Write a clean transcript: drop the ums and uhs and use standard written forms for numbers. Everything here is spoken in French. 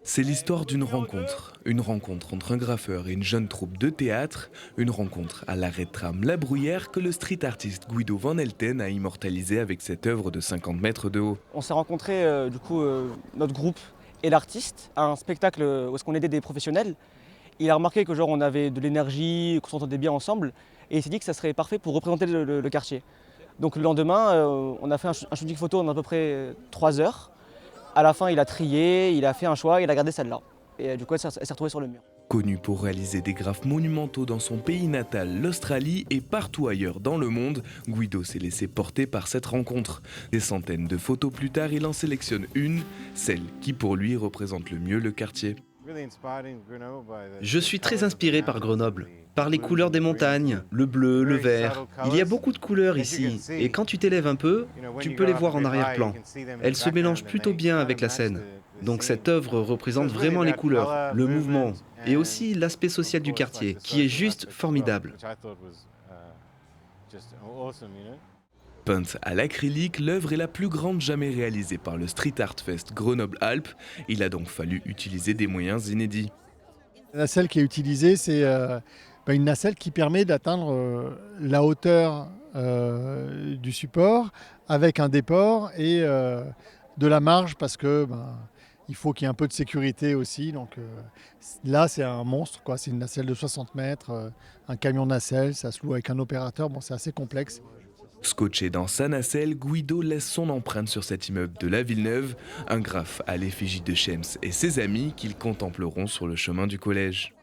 C'est l'histoire d'une rencontre. Une rencontre entre un graffeur et une jeune troupe de théâtre. Une rencontre à l'arrêt de tram La Bruyère que le street artiste Guido Van Helten a immortalisé avec cette œuvre de 50 mètres de haut. On s'est rencontrés, notre groupe et l'artiste, à un spectacle où est-ce qu'on aidait des professionnels. Il a remarqué que genre on avait de l'énergie, qu'on s'entendait bien ensemble, et il s'est dit que ça serait parfait pour représenter le quartier. Donc le lendemain, on a fait un shooting photo en à peu près 3 heures. À la fin, il a trié, il a fait un choix, il a gardé celle-là. Et du coup, elle s'est retrouvée sur le mur. Connu pour réaliser des graphes monumentaux dans son pays natal, l'Australie et partout ailleurs dans le monde, Guido s'est laissé porter par cette rencontre. Des centaines de photos plus tard, il en sélectionne une, celle qui pour lui représente le mieux le quartier. Je suis très inspiré par Grenoble, par les couleurs des montagnes, le bleu, le vert. Il y a beaucoup de couleurs ici, et quand tu t'élèves un peu, tu peux les voir en arrière-plan. Elles se mélangent plutôt bien avec la scène. Donc cette œuvre représente vraiment les couleurs, le mouvement, et aussi l'aspect social du quartier, qui est juste formidable. Peinte à l'acrylique, l'œuvre est la plus grande jamais réalisée par le Street Art Fest Grenoble-Alpes. Il a donc fallu utiliser des moyens inédits. La nacelle qui est utilisée, c'est une nacelle qui permet d'atteindre la hauteur du support avec un déport et de la marge parce que il faut qu'il y ait un peu de sécurité aussi. Donc là, c'est un monstre, quoi. C'est une nacelle de 60 mètres, un camion nacelle, ça se loue avec un opérateur. Bon, c'est assez complexe. Scotché dans sa nacelle, Guido laisse son empreinte sur cet immeuble de la Villeneuve, un graphe à l'effigie de Shems et ses amis qu'ils contempleront sur le chemin du collège.